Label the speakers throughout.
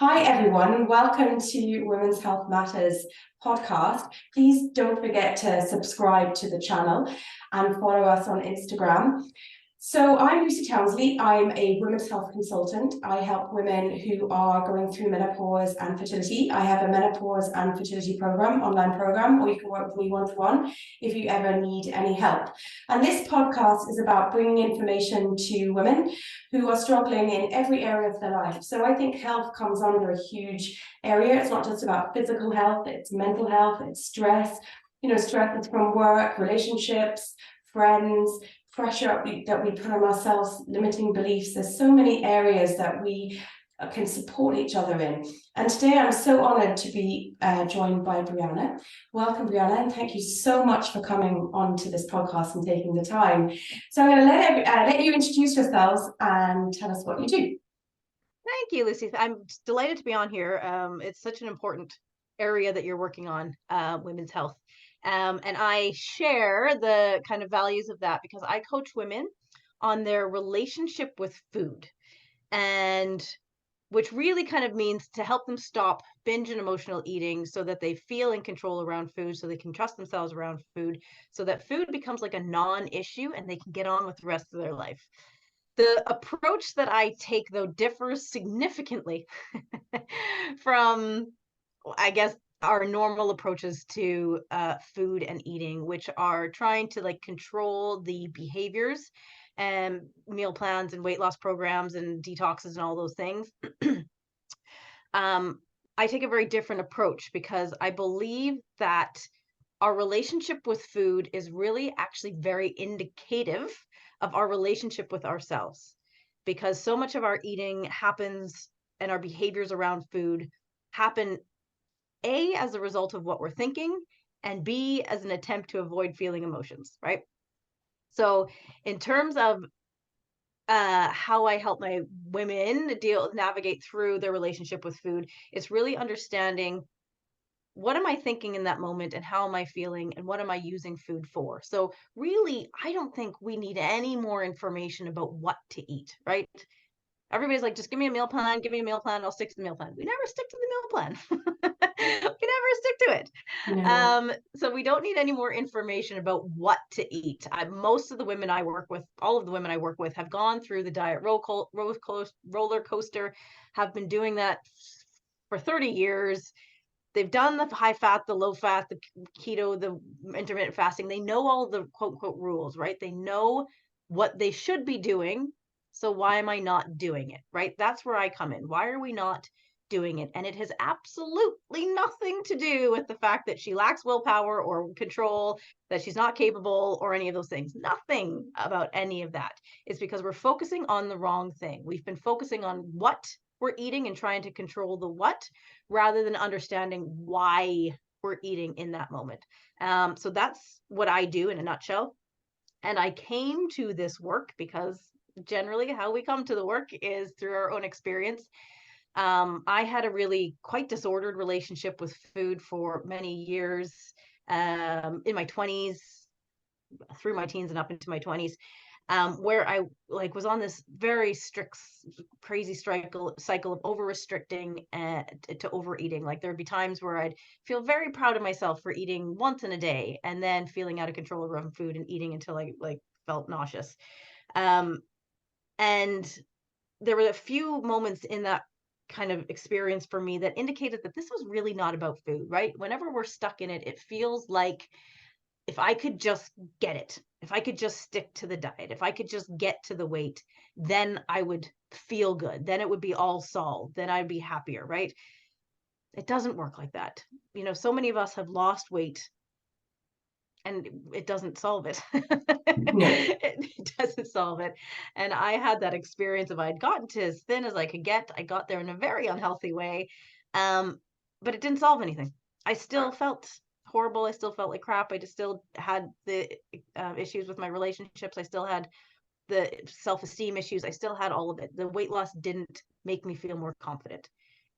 Speaker 1: Hi, everyone. Welcome to Women's Health Matters podcast. Please don't forget to subscribe to the channel and follow us on Instagram. So I'm Lucy Townsley. I'm a women's health consultant. I help women who are going through menopause and fertility. I have a menopause and fertility program, online program, or you can work with me one-to-one if you ever need any help. And this podcast is about bringing information to women who are struggling in every area of their life. So I think health comes under a huge area. It's not just about physical health, it's mental health, it's stress. Stress is from work, relationships, friends, pressure that we put on ourselves, limiting beliefs. There's so many areas that we can support each other in. And today I'm so honored to be joined by Brianna. Welcome, Brianna, and thank you so much for coming on to this podcast and taking the time. So I'm going to let you introduce yourselves and tell us what you do.
Speaker 2: Thank you, Lucy. I'm delighted to be on here. It's such an important area that you're working on, women's health. And I share the kind of values of that because I coach women on their relationship with food, and which really kind of means to help them stop binge and emotional eating so that they feel in control around food, so they can trust themselves around food, so that food becomes like a non-issue and they can get on with the rest of their life. The approach that I take, though, differs significantly from, I guess, our normal approaches to food and eating, which are trying to like control the behaviors and meal plans and weight loss programs and detoxes and all those things. I take a very different approach because I believe that our relationship with food is really actually very indicative of our relationship with ourselves, because so much of our eating happens and our behaviors around food happen A, as a result of what we're thinking, and B, as an attempt to avoid feeling emotions, right? So in terms of how I help my women navigate through their relationship with food, it's really understanding what am I thinking in that moment and how am I feeling and what am I using food for? So really, I don't think we need any more information about what to eat, right? Everybody's like, just give me a meal plan, give me a meal plan, I'll stick to the meal plan. We never stick to the meal plan. We never stick to it.
Speaker 1: No.
Speaker 2: So we don't need any more information about what to eat. Most of the women I work with, all of the women I work with, have gone through the diet roller coaster, have been doing that for 30 years. They've done the high fat, the low fat, the keto, the intermittent fasting. They know all the quote unquote rules, right? They know what they should be doing. So why am I not doing it, right? That's where I come in. Why are we not doing it? And it has absolutely nothing to do with the fact that she lacks willpower or control, that she's not capable or any of those things. Nothing about any of that. It's because we're focusing on the wrong thing. We've been focusing on what we're eating and trying to control the what rather than understanding why we're eating in that moment. So that's what I do in a nutshell. And I came to this work because generally how we come to the work is through our own experience. I had a really quite disordered relationship with food for many years, in my 20s, through my teens and up into my 20s, where I like was on this very strict, crazy cycle of over restricting to overeating. Like there'd be times where I'd feel very proud of myself for eating once in a day, and then feeling out of control around food and eating until I like felt nauseous. And there were a few moments in that kind of experience for me that indicated that this was really not about food, right? Whenever we're stuck in it, it feels like if I could just get it, if I could just stick to the diet, if I could just get to the weight, then I would feel good. Then it would be all solved. Then I'd be happier, right? It doesn't work like that. So many of us have lost weight and it doesn't solve it.
Speaker 1: No.
Speaker 2: It doesn't solve it. And I had that experience of I'd gotten to as thin as I could get. I got there in a very unhealthy way. But it didn't solve anything. I still felt horrible. I still felt like crap. I just still had the issues with my relationships. I still had the self-esteem issues. I still had all of it. The weight loss didn't make me feel more confident.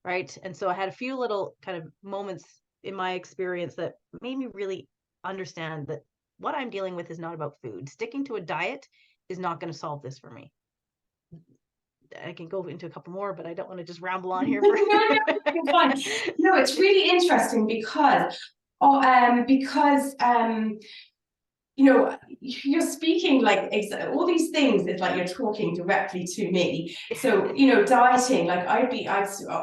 Speaker 2: Right. And so I had a few little kind of moments in my experience that made me really understand that what I'm dealing with is not about food. Sticking to a diet is not going to solve this for me. I can go into a couple more, but I don't want to just ramble on here
Speaker 1: No,
Speaker 2: for.
Speaker 1: no, you're fine. No, it's really interesting because, you know, you're speaking like all these things. It's like you're talking directly to me. So, you know, dieting, like I'd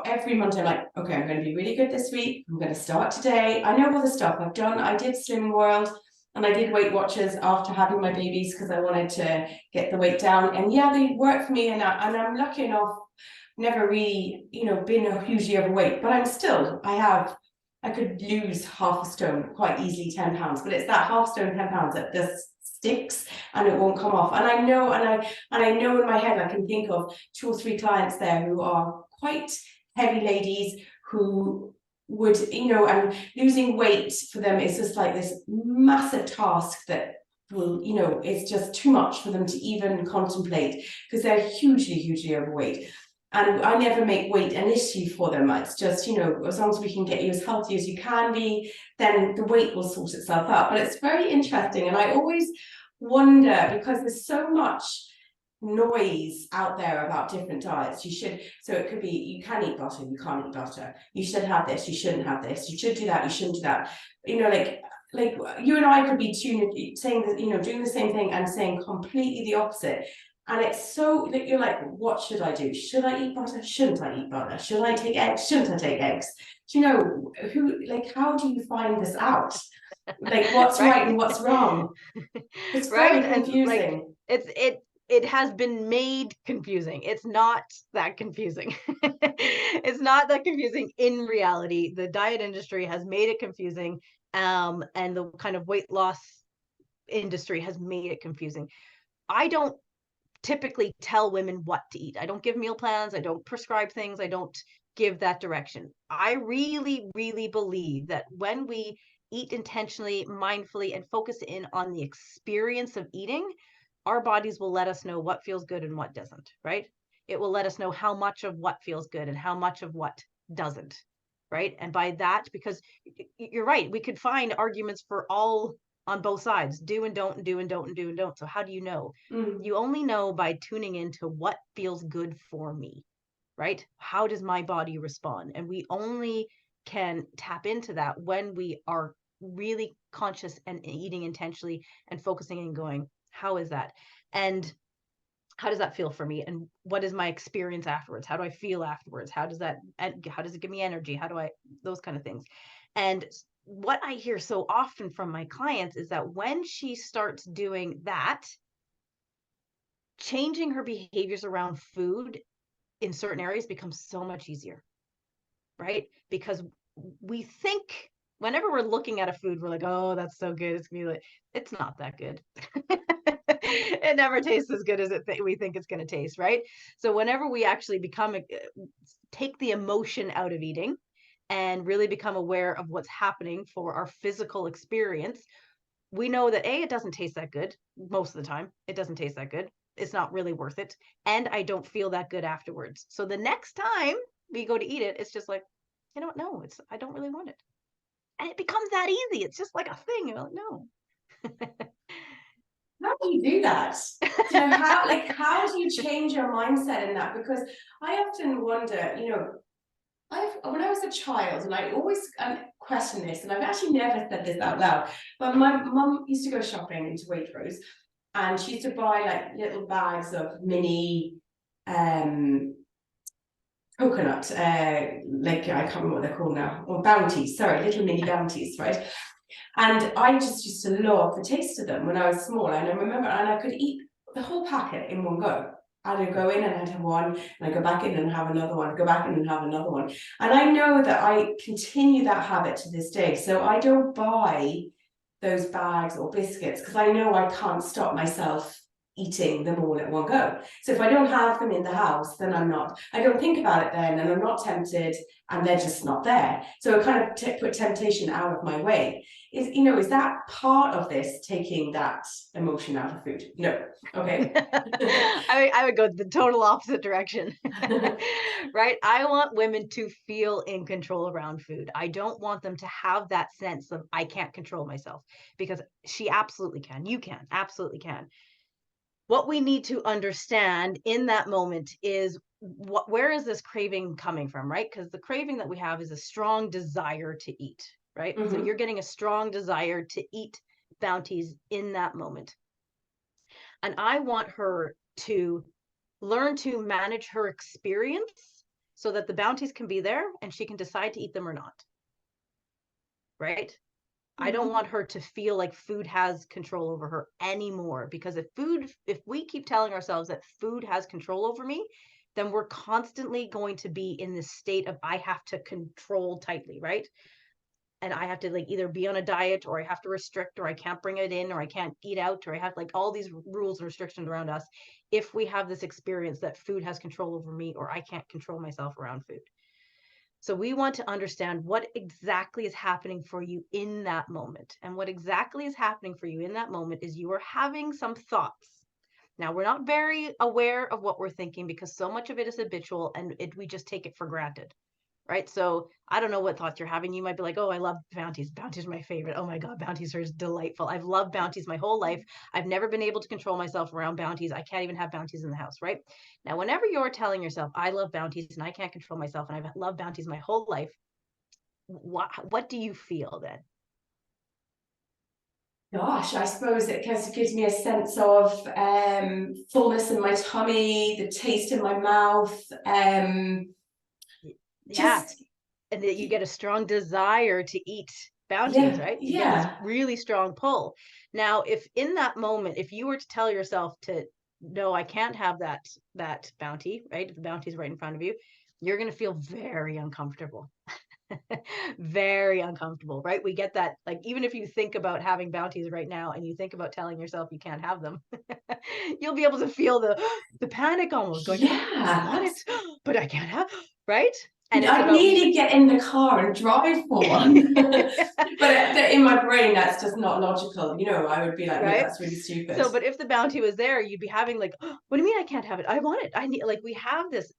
Speaker 1: every Monday, I'm like, okay, I'm going to be really good this week. I'm going to start today. I know all the stuff I've done. I did Slim World and I did Weight Watchers after having my babies because I wanted to get the weight down. And yeah, they work for me. And I'm lucky enough, never really, you know, been hugely overweight, but I could lose half a stone quite easily, 10 pounds, but it's that half stone, 10 pounds that just sticks and it won't come off. And I know, and I know in my head, I can think of 2 or 3 clients there who are quite heavy ladies who would, you know, and losing weight for them is just like this massive task that will, you know, it's just too much for them to even contemplate because they're hugely overweight. And I never make weight an issue for them. It's just, you know, as long as we can get you as healthy as you can be, then the weight will sort itself out. But it's very interesting. And I always wonder, because there's so much noise out there about different diets. So it could be, you can eat butter, you can't eat butter. You should have this, you shouldn't have this. You should do that, you shouldn't do that. You know, like you and I could be saying that, you know, doing the same thing and saying completely the opposite. And it's so that you're like, what should I do? Should I eat butter? Shouldn't I eat butter? Should I take eggs? Shouldn't I take eggs? Do you know how do you find this out? Like what's right and what's wrong? It's very confusing.
Speaker 2: And like it has been made confusing. It's not that confusing. It's not that confusing in reality. The diet industry has made it confusing. And the kind of weight loss industry has made it confusing. I don't typically tell women what to eat. I don't give meal plans. I don't prescribe things. I don't give that direction. I really believe that when we eat intentionally, mindfully, and focus in on the experience of eating, our bodies will let us know what feels good and what doesn't, right? It will let us know how much of what feels good and how much of what doesn't, right? And by that, because you're right, we could find arguments for all on both sides, do and don't, and do and don't, and do and don't. So how do you know? You only know by tuning into what feels good for me, right? How does my body respond? And we only can tap into that when we are really conscious and eating intentionally and focusing and going, how is that? And how does that feel for me? And what is my experience afterwards? How do I feel afterwards? How does it give me energy? Those kind of things. And what I hear so often from my clients is that when she starts doing that, changing her behaviors around food in certain areas becomes so much easier, right? Because we think whenever we're looking at a food, we're like, oh, that's so good. It's gonna be like, it's not that good. It never tastes as good as we think it's going to taste, right? So whenever we actually take the emotion out of eating and really become aware of what's happening for our physical experience, we know that it doesn't taste that good. Most of the time, it doesn't taste that good. It's not really worth it. And I don't feel that good afterwards. So the next time we go to eat it, it's just like, you know what? No, I don't really want it. And it becomes that easy. It's just like a thing. You're like, no.
Speaker 1: How do you do that? Do you know how do you change your mindset in that? Because I often wonder, you know, when I was a child, and I always question this, and I've actually never said this out loud, but my mum used to go shopping into Waitrose, and she used to buy like little bags of mini coconut, like I can't remember what they're called now, or bounties, sorry, little mini bounties, right? And I just used to love the taste of them when I was small. And I remember, and I could eat the whole packet in one go. I'd go in and I'd have one, and I'd go back in and have another one, go back in and have another one. And I know that I continue that habit to this day. So I don't buy those bags or biscuits because I know I can't stop myself eating them all at one go. So if I don't have them in the house, then I don't think about it then, and I'm not tempted, and they're just not there. So I kind of put temptation out of my way. Is that part of this, taking that emotion out of food? No. Okay.
Speaker 2: I would go the total opposite direction. Right? I want women to feel in control around food. I don't want them to have that sense of I can't control myself, because she absolutely can. You can, absolutely can. what we need to understand in that moment is where is this craving coming from, right? Because the craving that we have is a strong desire to eat, right? So
Speaker 1: Mm-hmm.
Speaker 2: you're getting a strong desire to eat bounties in that moment. And I want her to learn to manage her experience so that the bounties can be there and she can decide to eat them or not, right? I don't want her to feel like food has control over her anymore, because if we keep telling ourselves that food has control over me, then we're constantly going to be in this state of I have to control tightly, right? And I have to like either be on a diet, or I have to restrict, or I can't bring it in, or I can't eat out, or I have like all these rules and restrictions around us if we have this experience that food has control over me, or I can't control myself around food. So we want to understand what exactly is happening for you in that moment. And what exactly is happening for you in that moment is you are having some thoughts. Now, we're not very aware of what we're thinking because so much of it is habitual, and we just take it for granted, right? So I don't know what thoughts you're having. You might be like, oh, I love bounties. Bounties are my favorite. Oh my God, bounties are delightful. I've loved bounties my whole life. I've never been able to control myself around bounties. I can't even have bounties in the house, right? Now, whenever you're telling yourself, I love bounties and I can't control myself and I've loved bounties my whole life, what do you feel then?
Speaker 1: Gosh, I suppose it gives me a sense of fullness in my tummy, the taste in my mouth,
Speaker 2: Yeah.
Speaker 1: just
Speaker 2: And that you get a strong desire to eat bounties,
Speaker 1: yeah,
Speaker 2: right? You get this
Speaker 1: yeah.
Speaker 2: really strong pull. Now, if in that moment, if you were to tell yourself to, no, I can't have that bounty, right? If the bounty is right in front of you, you're going to feel very uncomfortable. Very uncomfortable, right? We get that, like, even if you think about having bounties right now and you think about telling yourself you can't have them, you'll be able to feel the panic almost going, oh, I
Speaker 1: Yeah,
Speaker 2: want it, but I can't have, right? And it's
Speaker 1: I'd
Speaker 2: about
Speaker 1: nearly get in the car and drive for one. But in my brain, that's just not logical. I would be like, no,
Speaker 2: right.
Speaker 1: that's really stupid.
Speaker 2: So, but if the bounty was there, you'd be having like, oh, what do you mean I can't have it? I want it. I need, like, we have this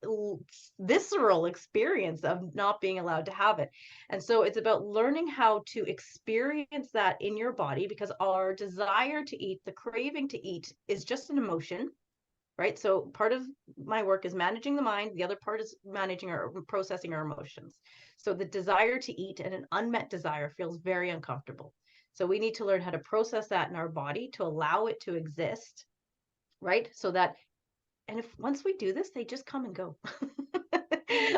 Speaker 2: visceral experience of not being allowed to have it. And so it's about learning how to experience that in your body, because our desire to eat, the craving to eat, is just an emotion, right? So part of my work is managing the mind. The other part is managing or processing our emotions. So the desire to eat and an unmet desire feels very uncomfortable. So we need to learn how to process that in our body to allow it to exist, right? So that, and if once we do this, they just come and go.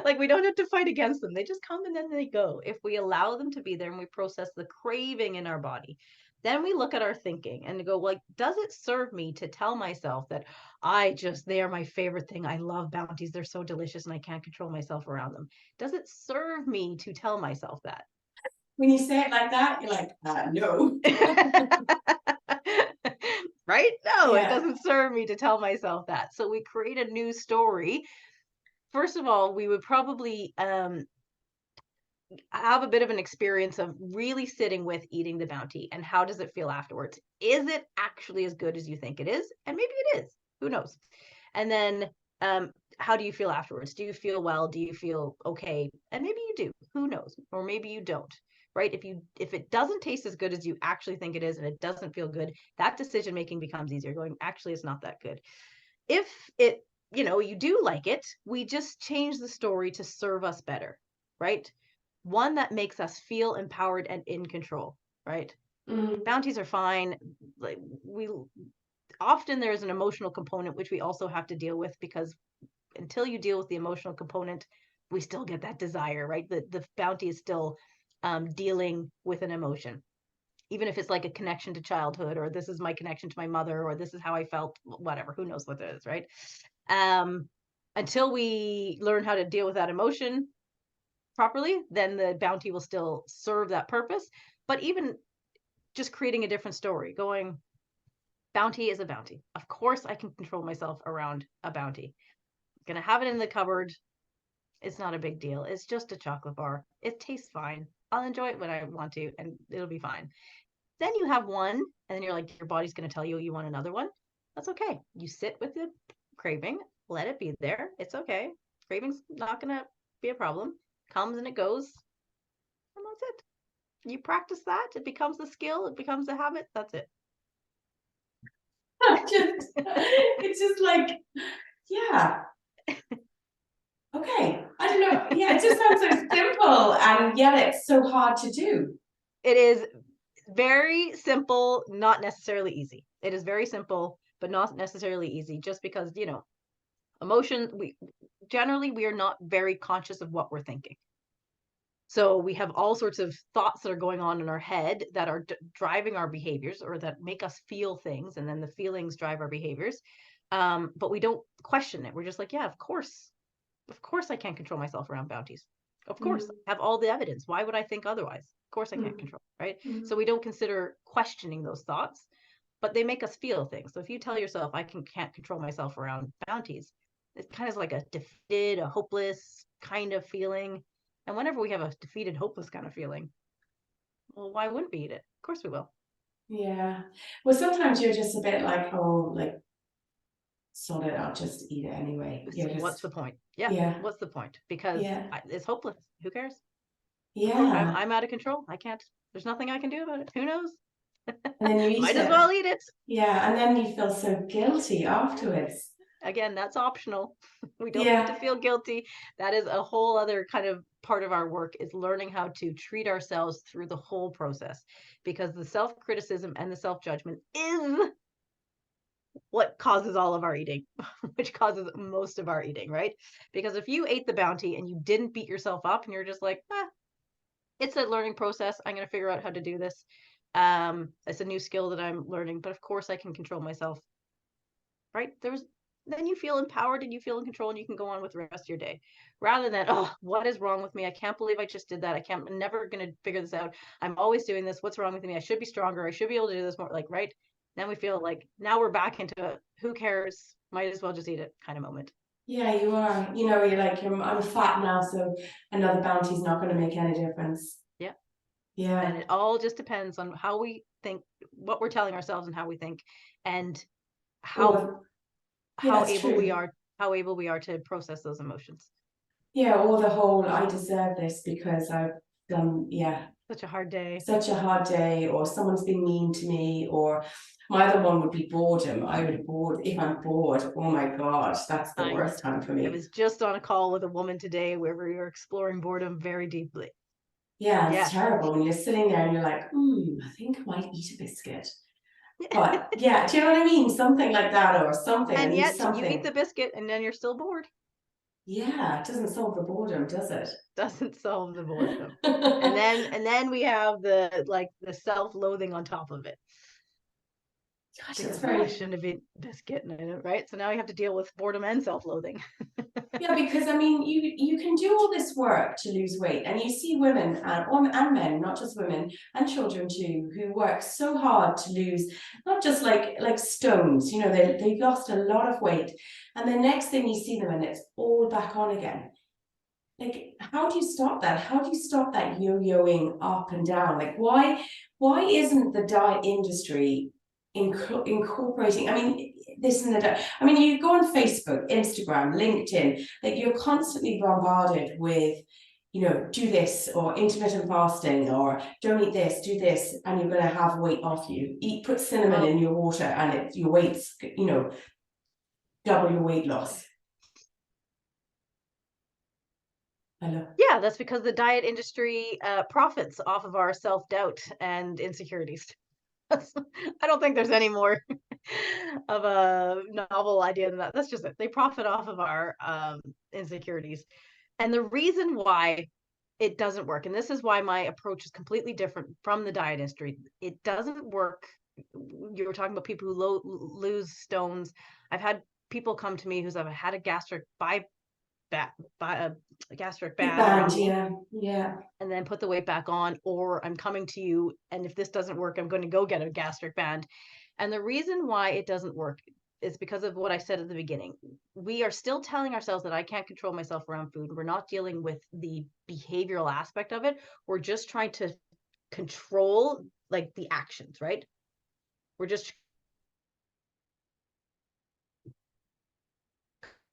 Speaker 2: Like, we don't have to fight against them. They just come and then they go. If we allow them to be there and we process the craving in our body, then we look at our thinking and go, like, does it serve me to tell myself that they are my favorite thing? I love bounties. They're so delicious and I can't control myself around them. Does it serve me to tell myself that?
Speaker 1: When you say it like that, you're like, no.
Speaker 2: Right? No, it
Speaker 1: Yeah.
Speaker 2: doesn't serve me to tell myself that. So we create a new story. First of all, we would probably have a bit of an experience of really sitting with eating the bounty, and how does it feel afterwards? Is it actually as good as you think it is? And maybe it is. Who knows? And then how do you feel afterwards? Do you feel well? Do you feel okay? And maybe you do. Who knows? Or maybe you don't. Right? If it doesn't taste as good as you actually think it is, and it doesn't feel good, that decision making becomes easier. Going, actually, it's not that good. If it, you do like it, we just change the story to serve us better, right? One that makes us feel empowered and in control, right?
Speaker 1: Mm.
Speaker 2: Bounties are fine. Like, we often, there's an emotional component which we also have to deal with, because until you deal with the emotional component, we still get that desire, right? The bounty is still dealing with an emotion, even if it's like a connection to childhood, or this is my connection to my mother, or this is how I felt, whatever, who knows what it is, right? um until we learn how to deal with that emotion properly, then the bounty will still serve that purpose. But even just creating a different story, going, bounty is a bounty. Of course I can control myself around a bounty. I'm gonna have it in the cupboard. It's not a big deal. It's just a chocolate bar. It tastes fine. I'll enjoy it when I want to, and it'll be fine. Then you have one, and then you're like, your body's going to tell you want another one. That's okay. You sit with the craving, let it be there. It's okay. Craving's not going to be a problem. Comes and it goes, and that's it. You practice that, it becomes a skill, it becomes a habit. That's it.
Speaker 1: It's just like, yeah. Okay. I don't know. Yeah, it just sounds so simple and yet it's so hard to do.
Speaker 2: It is very simple, not necessarily easy. It is very simple, but not necessarily easy, just because, emotion, we are not very conscious of what we're thinking. So we have all sorts of thoughts that are going on in our head that are driving our behaviors, or that make us feel things, and then the feelings drive our behaviors. But we don't question it. We're just like, yeah, of course I can't control myself around bounties. Of course, I have all the evidence. Why would I think otherwise? Of course I can't control, right? So we don't consider questioning those thoughts, but they make us feel things. So if you tell yourself, can't control myself around bounties, it's kind of like a defeated, a hopeless kind of feeling. And whenever we have a defeated, hopeless kind of feeling, well, why wouldn't we eat it? Of course we will.
Speaker 1: Yeah. Well, sometimes you're just a bit like, oh, like, sort it out, just eat it anyway.
Speaker 2: What's the point?
Speaker 1: Yeah.
Speaker 2: What's the point? Because
Speaker 1: Yeah.
Speaker 2: it's hopeless. Who cares? Of course,
Speaker 1: Yeah.
Speaker 2: I'm out of control. I can't. There's nothing I can do about it. Who knows?
Speaker 1: And then you eat
Speaker 2: Might as
Speaker 1: it.
Speaker 2: well eat it.
Speaker 1: Yeah. And then you feel so guilty afterwards.
Speaker 2: Again, that's optional. We don't need to
Speaker 1: Yeah.
Speaker 2: feel guilty. That is a whole other kind of part of our work, is learning how to treat ourselves through the whole process, because the self-criticism and the self-judgment is what causes all of our eating, which causes most of our eating, right? Because if you ate the bounty and you didn't beat yourself up and you're just like, it's a learning process, I'm going to figure out how to do this. It's a new skill that I'm learning, but of course I can control myself, right? Then you feel empowered and you feel in control, and you can go on with the rest of your day, rather than, oh, what is wrong with me? I can't believe I just did that. I'm never going to figure this out. I'm always doing this. What's wrong with me? I should be stronger. I should be able to do this more, like, right? Then we feel like now we're back into a, who cares? Might as well just eat it kind of moment.
Speaker 1: Yeah, you are. You're like, I'm fat now, so another bounty's not going to make any difference.
Speaker 2: Yeah.
Speaker 1: Yeah.
Speaker 2: And it all just depends on how we think, what we're telling ourselves and how we think, and how able we are to process those emotions.
Speaker 1: Yeah, or the whole, I deserve this because I've done,
Speaker 2: such a hard day,
Speaker 1: or someone's been mean to me, or my other one would be boredom. I would bored if I'm bored. Oh my God, that's the worst time for me.
Speaker 2: I was just on a call with a woman today where we were exploring boredom very deeply.
Speaker 1: Yeah, it's terrible when you're sitting there and you're like, I think I might eat a biscuit. But yeah, do you know what I mean? Something like that, or something.
Speaker 2: And yet you eat the biscuit and then you're still bored.
Speaker 1: Yeah, it doesn't solve the boredom, does it?
Speaker 2: Doesn't solve the boredom. and then we have the self-loathing on top of it.
Speaker 1: Gosh,
Speaker 2: because I shouldn't have eaten biscuit, right? So now you have to deal with boredom and self-loathing.
Speaker 1: Yeah, because I mean, you can do all this work to lose weight, and you see women and men, not just women, and children too, who work so hard to lose, not just like stones. They've lost a lot of weight, and the next thing you see them, and it's all back on again. Like, how do you stop that? How do you stop that yo-yoing up and down? Like, why isn't the diet industry incorporating? I mean, this and that. I mean, you go on Facebook, Instagram, LinkedIn, like you're constantly bombarded with, do this, or intermittent fasting, or don't eat this, do this, and you're going to have weight off you. Put cinnamon in your water, and your weight's, double your weight loss.
Speaker 2: Yeah, that's because the diet industry profits off of our self-doubt and insecurities. I don't think there's any more of a novel idea than that. That's just it. They profit off of our insecurities. And the reason why it doesn't work, and this is why my approach is completely different from the diet industry, it doesn't work. You were talking about people who lose stones. I've had people come to me who's had a gastric band,
Speaker 1: yeah,
Speaker 2: and then put the weight back on, or I'm coming to you, and if this doesn't work, I'm going to go get a gastric band. And the reason why it doesn't work is because of what I said at the beginning. We are still telling ourselves that I can't control myself around food. We're not dealing with the behavioral aspect of it. We're just trying to control the actions, right? We're just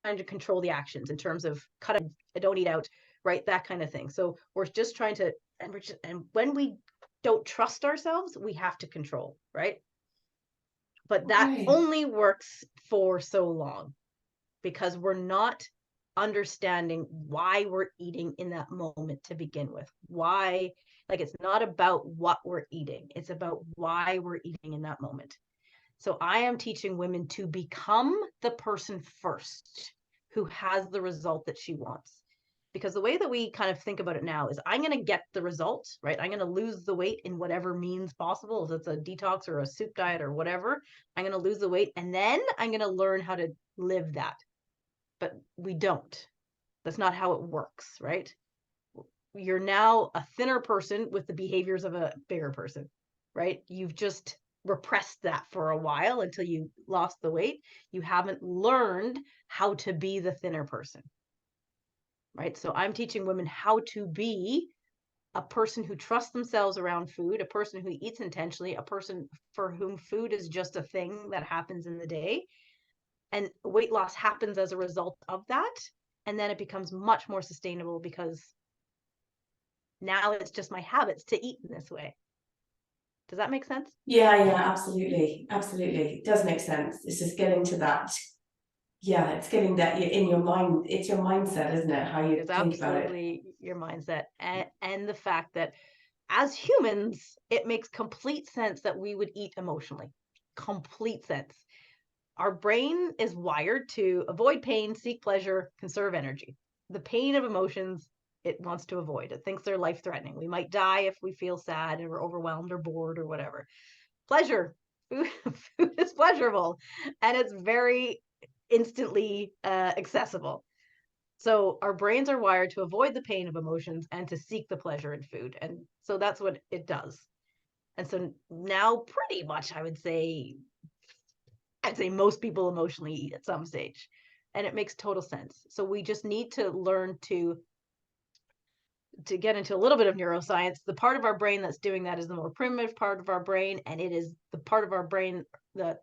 Speaker 2: trying to control the actions in terms of don't eat out, right? That kind of thing. So we're just trying to, and when we don't trust ourselves, we have to control, right? But that
Speaker 1: Okay.
Speaker 2: only works for so long, because we're not understanding why we're eating in that moment to begin with. Why, like, it's not about what we're eating, it's about why we're eating in that moment. So I am teaching women to become the person first who has the result that she wants. Because the way that we kind of think about it now is, I'm going to get the result, right? I'm going to lose the weight in whatever means possible. If it's a detox or a soup diet or whatever, I'm going to lose the weight, and then I'm going to learn how to live that. But we don't. That's not how it works, right? You're now a thinner person with the behaviors of a bigger person, right? You've just repressed that for a while until you lost the weight. You haven't learned how to be the thinner person, right? So I'm teaching women how to be a person who trusts themselves around food, a person who eats intentionally, a person for whom food is just a thing that happens in the day. And weight loss happens as a result of that. And then it becomes much more sustainable, because now it's just my habits to eat in this way. Does that make sense?
Speaker 1: Yeah, yeah, absolutely. Absolutely. It does make sense. It's just getting to that. Yeah, it's getting that in your mind. It's your mindset, isn't it? How you
Speaker 2: It's
Speaker 1: think about it.
Speaker 2: absolutely your mindset, and the fact that as humans, it makes complete sense that we would eat emotionally. Complete sense. Our brain is wired to avoid pain, seek pleasure, conserve energy. The pain of emotions, it wants to avoid. It thinks they're life threatening. We might die if we feel sad and we're overwhelmed or bored or whatever. Pleasure, food, food is pleasurable, and it's very instantly accessible. So our brains are wired to avoid the pain of emotions and to seek the pleasure in food. And so that's what it does. And so now pretty much I'd say most people emotionally eat at some stage. And it makes total sense. So we just need to learn to get into a little bit of neuroscience. The part of our brain that's doing that is the more primitive part of our brain, and it is the part of our brain that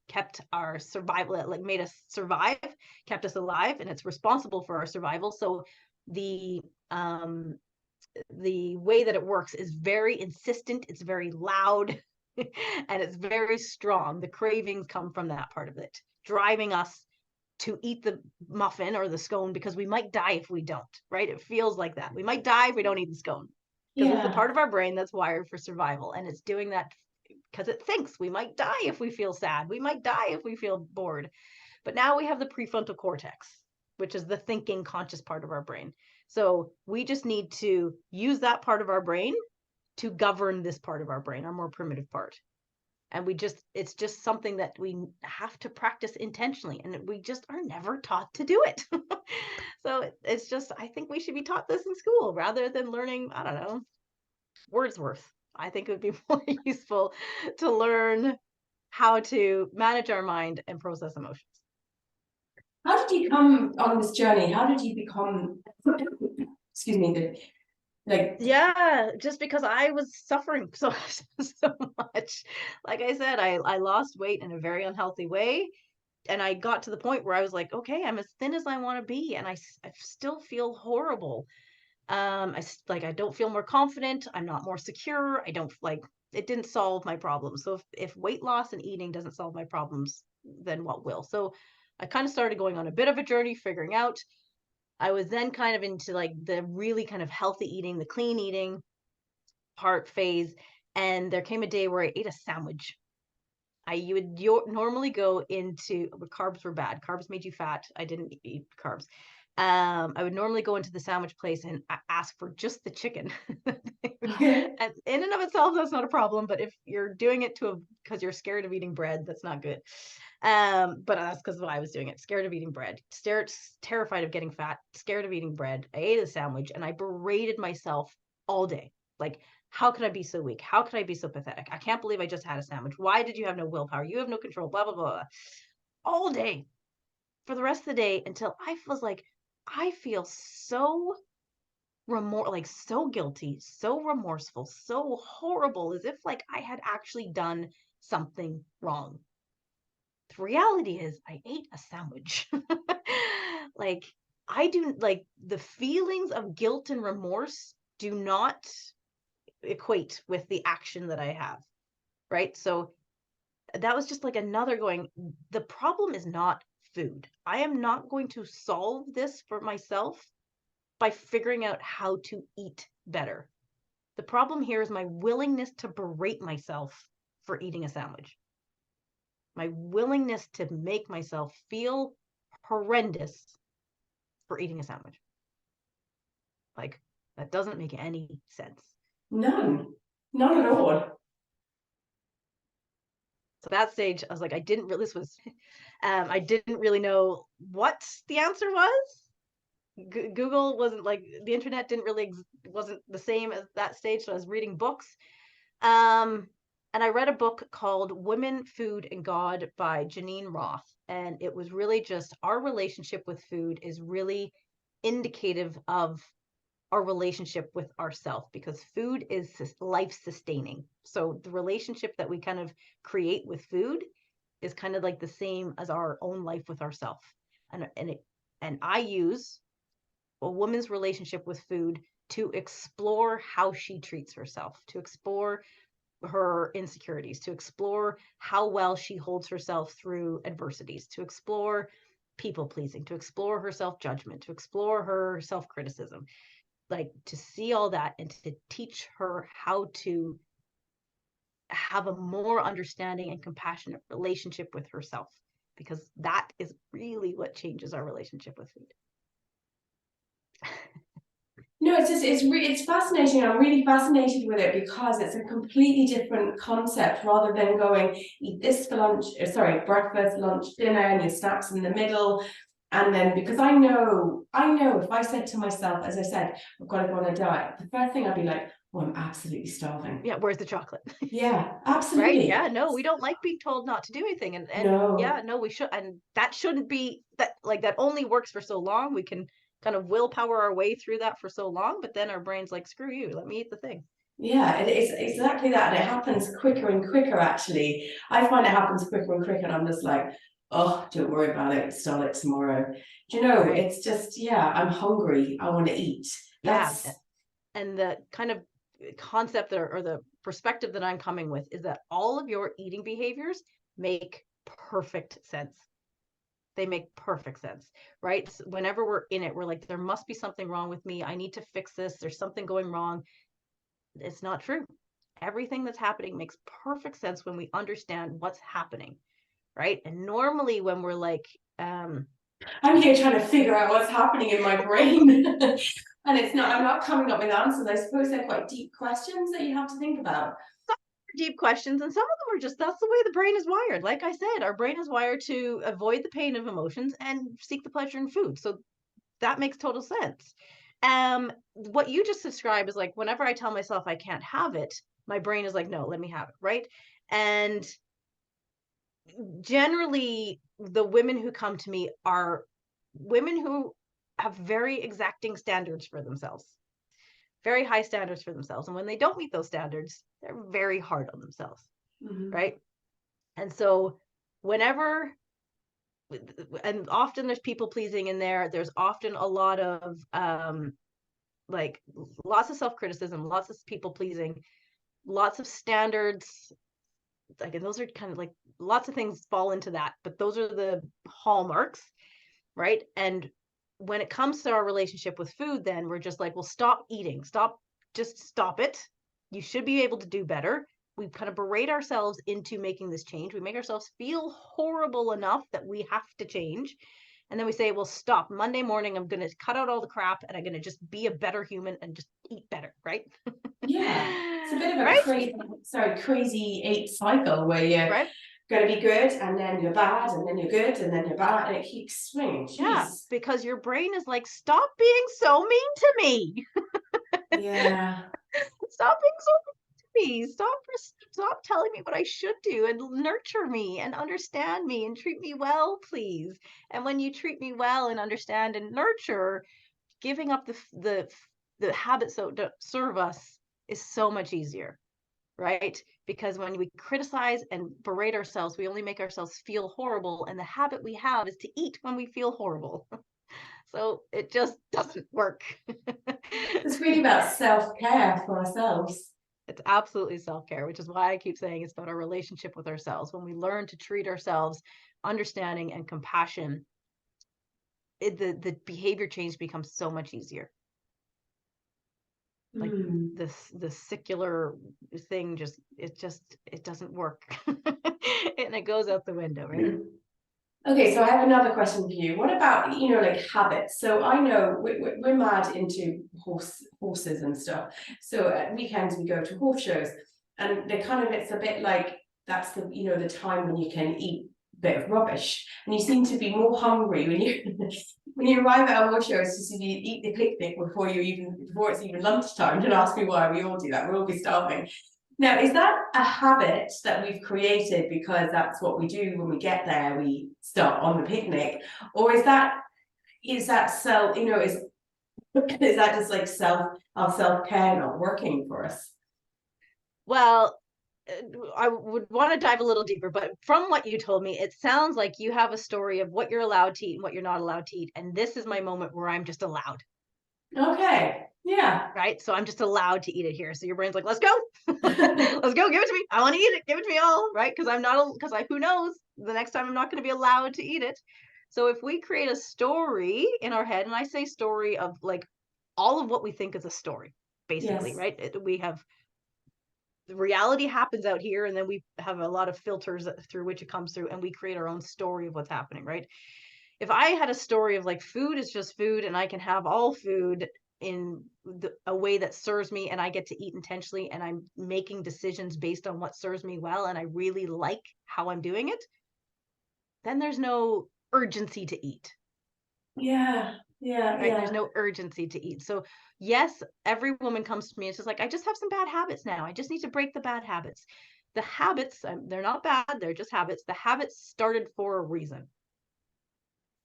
Speaker 2: kept our survival, like made us survive, kept us alive, and it's responsible for our survival. So the way that it works is very insistent, it's very loud, and it's very strong. The cravings come from that part of it, driving us to eat the muffin or the scone because we might die if we don't, right? It feels like that. We might die if we don't eat the scone, because it's the
Speaker 1: Yeah.
Speaker 2: part of our brain that's wired for survival. And it's doing that because it thinks we might die if we feel sad. We might die if we feel bored. But now we have the prefrontal cortex, which is the thinking, conscious part of our brain. So we just need to use that part of our brain to govern this part of our brain, our more primitive part. And it's just something that we have to practice intentionally, and we just are never taught to do it. So it's just, I think we should be taught this in school rather than learning, I don't know, Wordsworth. I think it would be more useful to learn how to manage our mind and process emotions.
Speaker 1: How did you come on this journey? How did you become, excuse me, like,
Speaker 2: Yeah, just because I was suffering so so much. Like I said, I lost weight in a very unhealthy way, and I got to the point where I was like, okay, I'm as thin as I want to be, and I still feel horrible. I don't feel more confident. I'm not more secure. I don't like it didn't solve my problems. So if weight loss and eating doesn't solve my problems, then what will? So I kind of started going on a bit of a journey, figuring out. I was then kind of into like the really kind of healthy eating, the clean eating part phase. And there came a day where I ate a sandwich. You would normally go into, carbs were bad. Carbs made you fat. I didn't eat carbs. I would normally go into the sandwich place and ask for just the chicken.
Speaker 1: okay.
Speaker 2: And in and of itself, that's not a problem. But if you're doing it because you're scared of eating bread, that's not good. But that's because why I was doing it. Scared of eating bread. Terrified of getting fat. Scared of eating bread. I ate a sandwich and I berated myself all day. Like, how could I be so weak? How could I be so pathetic? I can't believe I just had a sandwich. Why did you have no willpower? You have no control. Blah blah blah. All day for the rest of the day until I was like, I feel so so guilty, so remorseful, so horrible, as if like I had actually done something wrong. The reality is I ate a sandwich. Like, I do, like, the feelings of guilt and remorse do not equate with the action that I have, right? So that was just like another going, the problem is not food. I am not going to solve this for myself by figuring out how to eat better. The problem here is my willingness to berate myself for eating a sandwich. My willingness to make myself feel horrendous for eating a sandwich. Like, that doesn't make any sense.
Speaker 1: None. Not at all.
Speaker 2: So that stage, I was like, I didn't really know what the answer was. Google wasn't like, the internet didn't really, wasn't the same as that stage. So I was reading books. And I read a book called Women, Food, and God by Janine Roth. And it was really just our relationship with food is really indicative of our relationship with ourself, because food is life sustaining. So the relationship that we kind of create with food is kind of like the same as our own life with ourself. And I use a woman's relationship with food to explore how she treats herself, to explore her insecurities, to explore how well she holds herself through adversities, to explore people pleasing, to explore her self judgment, to explore her self criticism, like to see all that and to teach her how to have a more understanding and compassionate relationship with herself, because that is really what changes our relationship with food.
Speaker 1: No, it's fascinating. I'm really fascinated with it because it's a completely different concept rather than going eat this for lunch, breakfast, lunch, dinner, and your snacks in the middle. And then because I know if I said to myself, as I said, I've got to go on a diet, the first thing I'd be like, oh, I'm absolutely starving.
Speaker 2: Yeah, where's the chocolate?
Speaker 1: Yeah,
Speaker 2: Right?
Speaker 1: absolutely.
Speaker 2: Yeah, no, we don't like being told not to do anything. And
Speaker 1: No.
Speaker 2: yeah, no, we should, and that shouldn't be that, like, that only works for so long. We can kind of willpower our way through that for so long, but then our brain's like, screw you, let me eat the thing.
Speaker 1: Yeah, it's exactly that. And it happens quicker and quicker, actually. I find it happens quicker and quicker, and I'm just like, oh, don't worry about it, start it tomorrow. Do you know,
Speaker 2: Right.
Speaker 1: it's just, yeah, I'm hungry, I want to eat.
Speaker 2: Yeah.
Speaker 1: That's
Speaker 2: And the kind of concept or the perspective that I'm coming with is that all of your eating behaviors make perfect sense. They make perfect sense, right? So whenever we're in it, we're like, there must be something wrong with me. I need to fix this. There's something going wrong. It's not true. Everything that's happening makes perfect sense when we understand what's happening, right? And normally when we're like,
Speaker 1: I'm here trying to figure out what's happening in my brain. And I'm not coming up with answers. I suppose they're quite deep questions that you have to think about.
Speaker 2: deep questions, and some of them are just, that's the way the brain is wired. Like I said, our brain is wired to avoid the pain of emotions and seek the pleasure in food. So that makes total sense. What you just described is like, whenever I tell myself I can't have it, my brain is like, no, let me have it, right? And generally the women who come to me are women who have very exacting standards for themselves, very high standards for themselves. And when they don't meet those standards, they're very hard on themselves. Mm-hmm. Right. And so whenever, and often there's people pleasing in there, there's often a lot of like lots of self-criticism, lots of people pleasing, lots of standards. Like, and those are kind of like, lots of things fall into that, but those are the hallmarks, right? And when it comes to our relationship with food, then we're just like, well, stop eating, just stop it. You should be able to do better. We kind of berate ourselves into making this change. We make ourselves feel horrible enough that we have to change. And then we say, well, stop. Monday morning, I'm going to cut out all the crap and I'm going to just be a better human and just eat better, right?
Speaker 1: Yeah. It's a bit of a crazy 8 cycle where you're going to be good and then you're bad and then you're good and then you're bad, and it keeps swinging. Jeez.
Speaker 2: Yeah, because your brain is like, stop being so mean to me.
Speaker 1: Yeah.
Speaker 2: Stop being so mean to me. Stop telling me what I should do, and nurture me and understand me and treat me well, please. And when you treat me well and understand and nurture, giving up the habits that don't serve us is so much easier, right? Because when we criticize and berate ourselves, we only make ourselves feel horrible, and the habit we have is to eat when we feel horrible. So it just doesn't work.
Speaker 1: It's really about self-care for ourselves.
Speaker 2: It's absolutely self-care, which is why I keep saying it's about our relationship with ourselves. When we learn to treat ourselves, understanding and compassion, the behavior change becomes so much easier. Like
Speaker 1: Mm.
Speaker 2: the secular thing it doesn't work. And it goes out the window, right?
Speaker 1: Okay, so I have another question for you. What about, like habits? So I know we're mad into horses and stuff. So at weekends we go to horse shows, and it's a bit like that's the time when you can eat a bit of rubbish, and you seem to be more hungry when you when you arrive at a horse show. It's just you eat the picnic before it's even lunchtime. Don't ask me why. We all do that. We'll all be starving. Now, is that a habit that we've created because that's what we do when we get there? We start on the picnic, or is that self? Is that just like our self care not working for us?
Speaker 2: Well, I would want to dive a little deeper, but from what you told me, it sounds like you have a story of what you're allowed to eat and what you're not allowed to eat. And this is my moment where I'm just allowed.
Speaker 1: Okay, yeah.
Speaker 2: Right. So I'm just allowed to eat it here. So your brain's like, let's go. Let's go. Give it to me. I want to eat it. Give it to me all. Right. Because who knows, the next time I'm not going to be allowed to eat it. So if we create a story in our head, and I say story of like all of what we think is a story, basically,
Speaker 1: Yes.
Speaker 2: right? We have the reality happens out here, and then we have a lot of filters through which it comes through, and we create our own story of what's happening, right? If I had a story of like food is just food and I can have all food in a way that serves me and I get to eat intentionally and I'm making decisions based on what serves me well and I really like how I'm doing it, then there's no urgency to eat.
Speaker 1: Yeah. Yeah.
Speaker 2: Right? There's
Speaker 1: Yeah.
Speaker 2: no urgency to eat. So yes, every woman comes to me and she's like, I just have some bad habits now. I just need to break the bad habits. The habits, they're not bad, they're just habits. The habits started for a reason.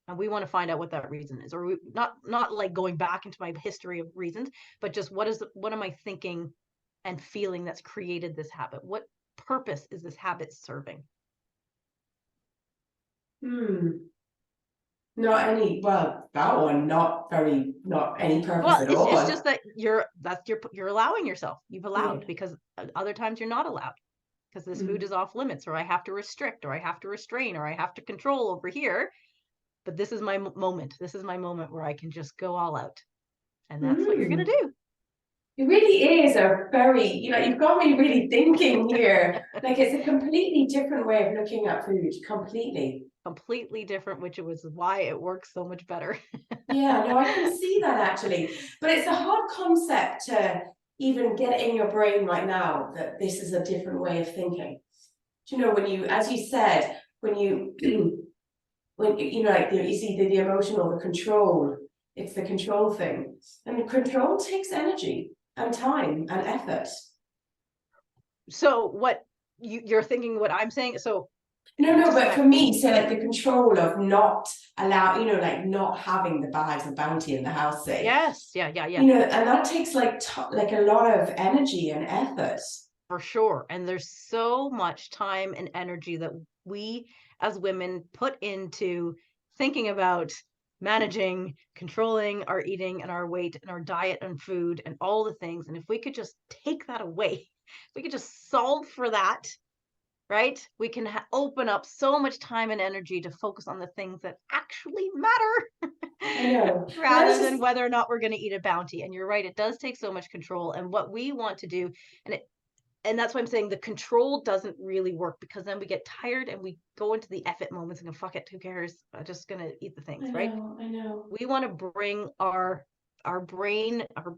Speaker 2: And we want to find out what that reason is, or not like going back into my history of reasons, but just what am I thinking and feeling that's created this habit? What purpose is this habit serving?
Speaker 1: Hmm. Not any. Well, that one, not any purpose
Speaker 2: Well,
Speaker 1: at
Speaker 2: it's
Speaker 1: all.
Speaker 2: just that you're allowing yourself. You've allowed,
Speaker 1: Yeah.
Speaker 2: because other times you're not allowed, because this food
Speaker 1: Mm.
Speaker 2: is off limits, or I have to restrict, or I have to restrain, or I have to control over here. But this is my moment. This is my moment where I can just go all out. And that's what you're going to
Speaker 1: Mm.
Speaker 2: do.
Speaker 1: It really is a very, you've got me really thinking here. Like it's a completely different way of looking at food, completely.
Speaker 2: Completely different, which was why it works so much better.
Speaker 1: Yeah, no, I can see that actually. But it's a hard concept to even get in your brain right now that this is a different way of thinking. Do you know, when you, as you said, when you, when you see the emotional, the control, it's the control thing. And control takes energy and time and effort.
Speaker 2: So what you're thinking, what I'm saying, so
Speaker 1: No,
Speaker 2: just so
Speaker 1: but for me, so like the control of not like not having the bags of bounty in the house, say,
Speaker 2: yes, yeah,
Speaker 1: and that takes like a lot of energy and effort.
Speaker 2: for sure. And there's so much time and energy that we as women put into thinking about managing, controlling our eating and our weight and our diet and food and all the things. And if we could just take that away, if we could just solve for that, right? We can open up so much time and energy to focus on the things that actually matter
Speaker 1: I know. And I was
Speaker 2: rather than
Speaker 1: just,
Speaker 2: whether or not we're going to eat a bounty. And you're right, it does take so much control. And what we want to do, and that's why I'm saying the control doesn't really work, because then we get tired and we go into the effort moments and go, fuck it, who cares? I'm just going to eat the things, right?
Speaker 1: I know.
Speaker 2: We want to bring our brain, our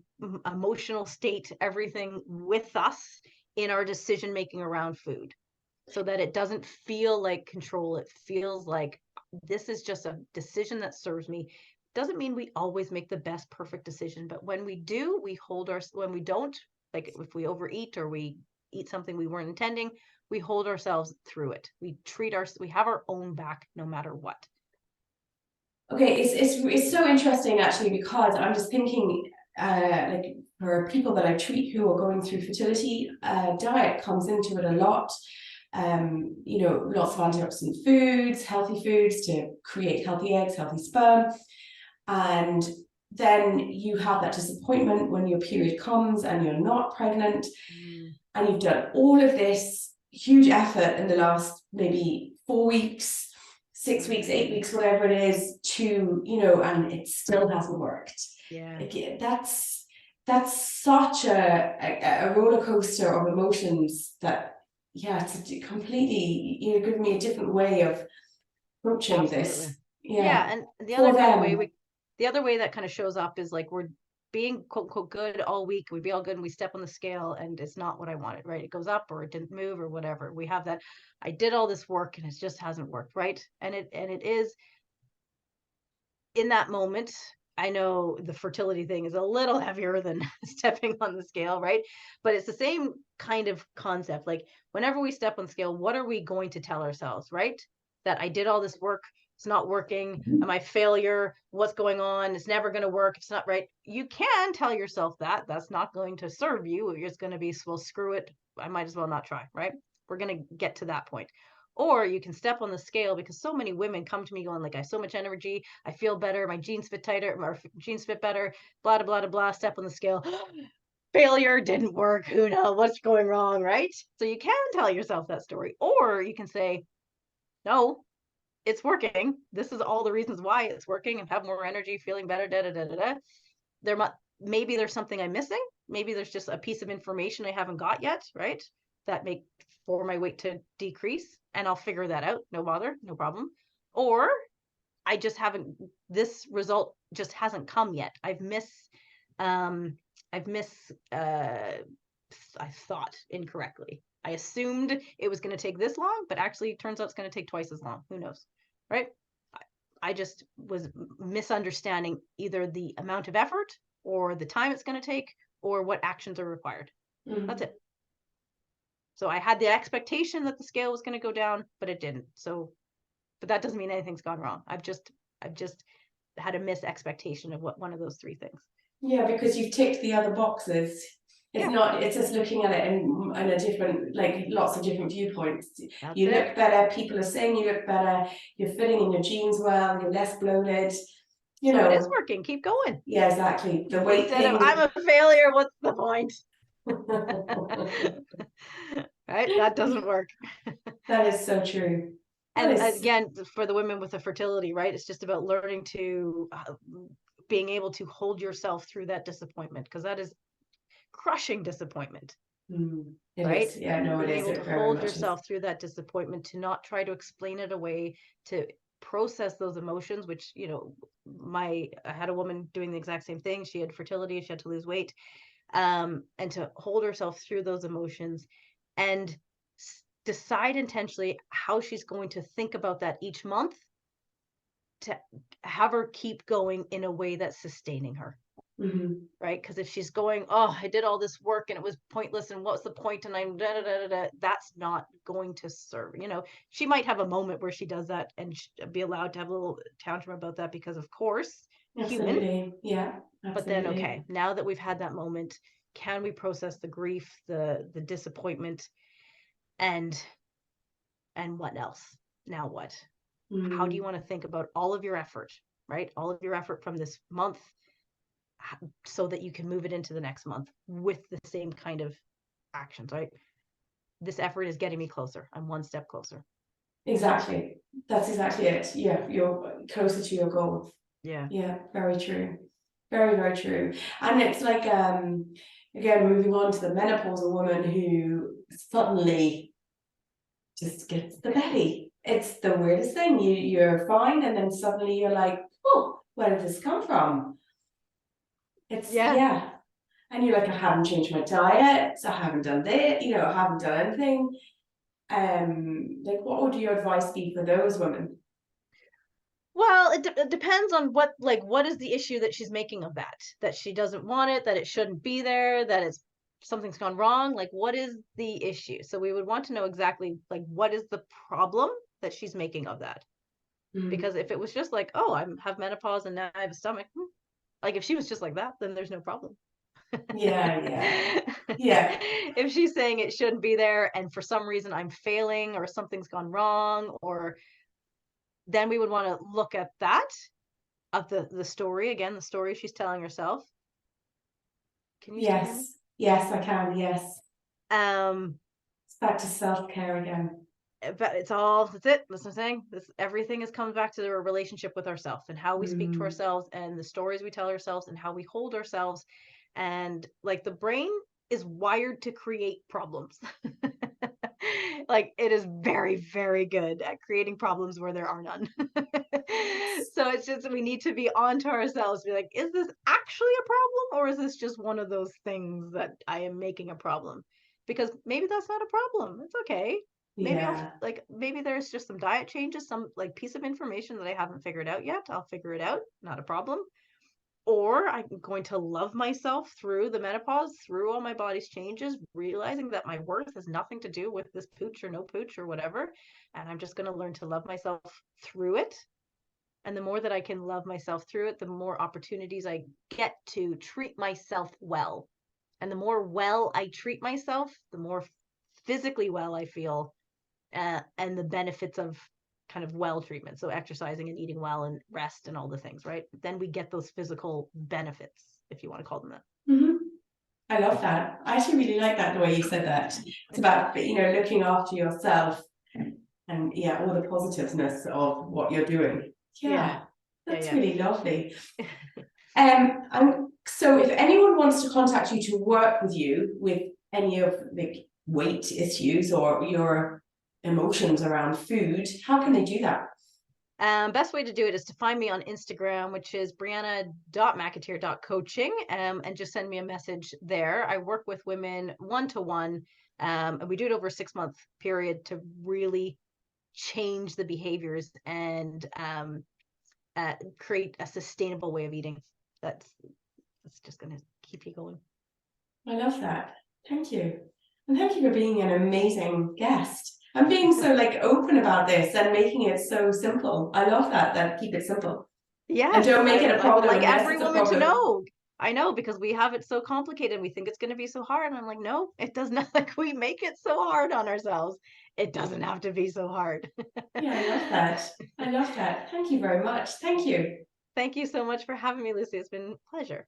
Speaker 2: emotional state, everything with us in our decision making around food, so that it doesn't feel like control. It feels like this is just a decision that serves me. Doesn't mean we always make the best perfect decision, but when we do, when we don't, like if we overeat or we eat something we weren't intending, we hold ourselves through it. We have our own back no matter what.
Speaker 1: Okay, it's so interesting actually, because I'm just thinking, like for people that I treat who are going through fertility, diet comes into it a lot. Lots of antioxidant foods, healthy foods to create healthy eggs, healthy sperm. And then you have that disappointment when your period comes and you're not pregnant. and you've done all of this huge effort in the last maybe 4 weeks, 6 weeks, 8 weeks, whatever it is, to, you know, and it still hasn't worked.
Speaker 2: Yeah.
Speaker 1: Like, that's such a roller coaster of emotions that, yeah, it's a completely, you know, giving me a different way of approaching
Speaker 2: Absolutely.
Speaker 1: this.
Speaker 2: Yeah,
Speaker 1: Yeah,
Speaker 2: and the
Speaker 1: for
Speaker 2: other kind of way
Speaker 1: them.
Speaker 2: the other way that kind of shows up is like we're being quote unquote good all week. We'd be all good and we step on the scale and it's not what I wanted, right? It goes up or it didn't move or whatever. We have that. I did all this work and it just hasn't worked, right? And it is in that moment. I know the fertility thing is a little heavier than stepping on the scale, right? But it's the same kind of concept. Like whenever we step on the scale, what are we going to tell ourselves, right? That I did all this work, it's not working. Am I a failure? What's going on? It's never going to work. It's not right. You can tell yourself that. That's not going to serve you. You're just going to be, well, screw it. I might as well not try, right? We're going to get to that point. Or you can step on the scale, because so many women come to me going like, I have so much energy, I feel better, my jeans fit tighter, my jeans fit better, blah, blah, blah, blah, step on the scale. Failure, didn't work, who knows what's going wrong, right? So you can tell yourself that story. Or you can say, no, it's working. This is all the reasons why it's working, and have more energy, feeling better, da da da da da. Maybe there's something I'm missing. Maybe there's just a piece of information I haven't got yet, right? That make for my weight to decrease, and I'll figure that out. No bother, no problem. Or I just haven't. This result just hasn't come yet. I've missed. I thought incorrectly. I assumed it was going to take this long, but actually, it turns out it's going to take twice as long. Who knows, right? I just was misunderstanding either the amount of effort or the time it's going to take or what actions are required. That's it. So I had the expectation that the scale was going to go down, but it didn't. So, but that doesn't mean anything's gone wrong. I've just had a mis-expectation of what one of those three things.
Speaker 1: Yeah, because you've ticked the other boxes. It's not, it's just looking at it in a different, like lots of different viewpoints.
Speaker 2: That's
Speaker 1: you
Speaker 2: it.
Speaker 1: look better, people are saying you look better, you're fitting in your jeans well, you're less bloated. You
Speaker 2: so
Speaker 1: know,
Speaker 2: it is working. Keep going.
Speaker 1: Yeah, exactly. The weight
Speaker 2: Instead
Speaker 1: thing.
Speaker 2: of I'm a failure, what's the point? Right? That doesn't work.
Speaker 1: That is so true.
Speaker 2: And again, for the women with the fertility, right? It's just about learning to being able to hold yourself through that disappointment, because that is crushing disappointment. Right?
Speaker 1: Is. Yeah, no,
Speaker 2: being
Speaker 1: it is.
Speaker 2: able to hold yourself through that disappointment, to not try to explain it away, to process those emotions, which, you know, I had a woman doing the exact same thing. She had fertility, she had to lose weight, and to hold herself through those emotions and decide intentionally how she's going to think about that each month, to have her keep going in a way that's sustaining her. Right? Because if she's going, oh, I did all this work and it was pointless, and what's the point, and I'm da, da, da, da, that's not going to serve. You know, she might have a moment where she does that and be allowed to have a little tantrum about that, because of course, human.
Speaker 1: Yeah, absolutely.
Speaker 2: But then, okay, now that we've had that moment, can we process the grief, the disappointment, and what else? Now what? How do you want to think about all of your effort, right? All of your effort from this month, so that you can move it into the next month with the same kind of actions, right? This effort is getting me closer. I'm one step closer.
Speaker 1: Exactly. That's exactly it. Yeah, you're closer to your goal.
Speaker 2: Yeah.
Speaker 1: Yeah, very true. Very, very true. And it's like, again, moving on to the menopausal woman who suddenly just gets the belly. It's the weirdest thing. You're fine, and then suddenly you're like, oh, where did this come from? It's yeah. And you're like, I haven't changed my diet, I haven't done this, you know, I haven't done anything. Like, what would your advice be for those women?
Speaker 2: Well, it depends on what is the issue that she's making of that she doesn't want it, that it shouldn't be there, that it's something's gone wrong. Like, what is the issue? So we would want to know exactly, like, what is the problem that she's making of that? Because if it was just like, oh, I have menopause and now I have a stomach, like if she was just like that, then there's no problem.
Speaker 1: Yeah.
Speaker 2: If she's saying it shouldn't be there and for some reason I'm failing or something's gone wrong, or then we would want to look at that, of the story, again, the story she's telling herself. Can you still hear me?
Speaker 1: Yes, I can. Yes. It's back to self-care again.
Speaker 2: But it's all, that's it. That's what I'm saying. Everything comes back to a relationship with ourselves and how we speak to
Speaker 1: Mm,
Speaker 2: ourselves and the stories we tell ourselves and how we hold ourselves. And like the brain is wired to create problems. Like it is very, very good at creating problems where there are none. So it's just, we need to be onto ourselves, be like, is this actually a problem, or is this just one of those things that I am making a problem? Because maybe that's not a problem. It's okay. Maybe I'll
Speaker 1: yeah.
Speaker 2: like, maybe there's just some diet changes, some like piece of information that I haven't figured out yet. I'll figure it out. Not a problem. Or I'm going to love myself through the menopause, through all my body's changes, realizing that my worth has nothing to do with this pooch or no pooch or whatever. And I'm just going to learn to love myself through it. And the more that I can love myself through it, the more opportunities I get to treat myself well. And the more well I treat myself, the more physically well I feel, and the benefits of kind of well treatment. So exercising and eating well and rest and all the things, right? Then we get those physical benefits, if you want to call them that.
Speaker 1: Hmm. I love that. I actually really like that, the way you said that. It's about, looking after yourself and yeah, all the positiveness of what you're doing.
Speaker 2: Yeah.
Speaker 1: Yeah,
Speaker 2: Yeah.
Speaker 1: that's
Speaker 2: Yeah.
Speaker 1: really lovely. So if anyone wants to contact you to work with you with any of the weight issues or your emotions around food, how can they do that?
Speaker 2: Best way to do it is to find me on Instagram, which is brianna.mcateer.coaching, and just send me a message there. I work with women one-to-one, and we do it over a 6-month period to really change the behaviors and create a sustainable way of eating. That's just going to keep you going.
Speaker 1: I love that. Thank you. And thank you for being an amazing guest and being so open about this and making it so simple. I love that keep it simple. And
Speaker 2: Yes,
Speaker 1: don't make it a
Speaker 2: I would
Speaker 1: problem
Speaker 2: like
Speaker 1: unless
Speaker 2: every
Speaker 1: it's a
Speaker 2: woman to
Speaker 1: problem.
Speaker 2: know. I know, because we have it so complicated. We think it's going to be so hard. And I'm like, no, it does not. Like, we make it so hard on ourselves. It doesn't have to be so hard.
Speaker 1: Yeah, I love that. I love that. Thank you very much. Thank you.
Speaker 2: Thank you so much for having me, Lucy. It's been a pleasure.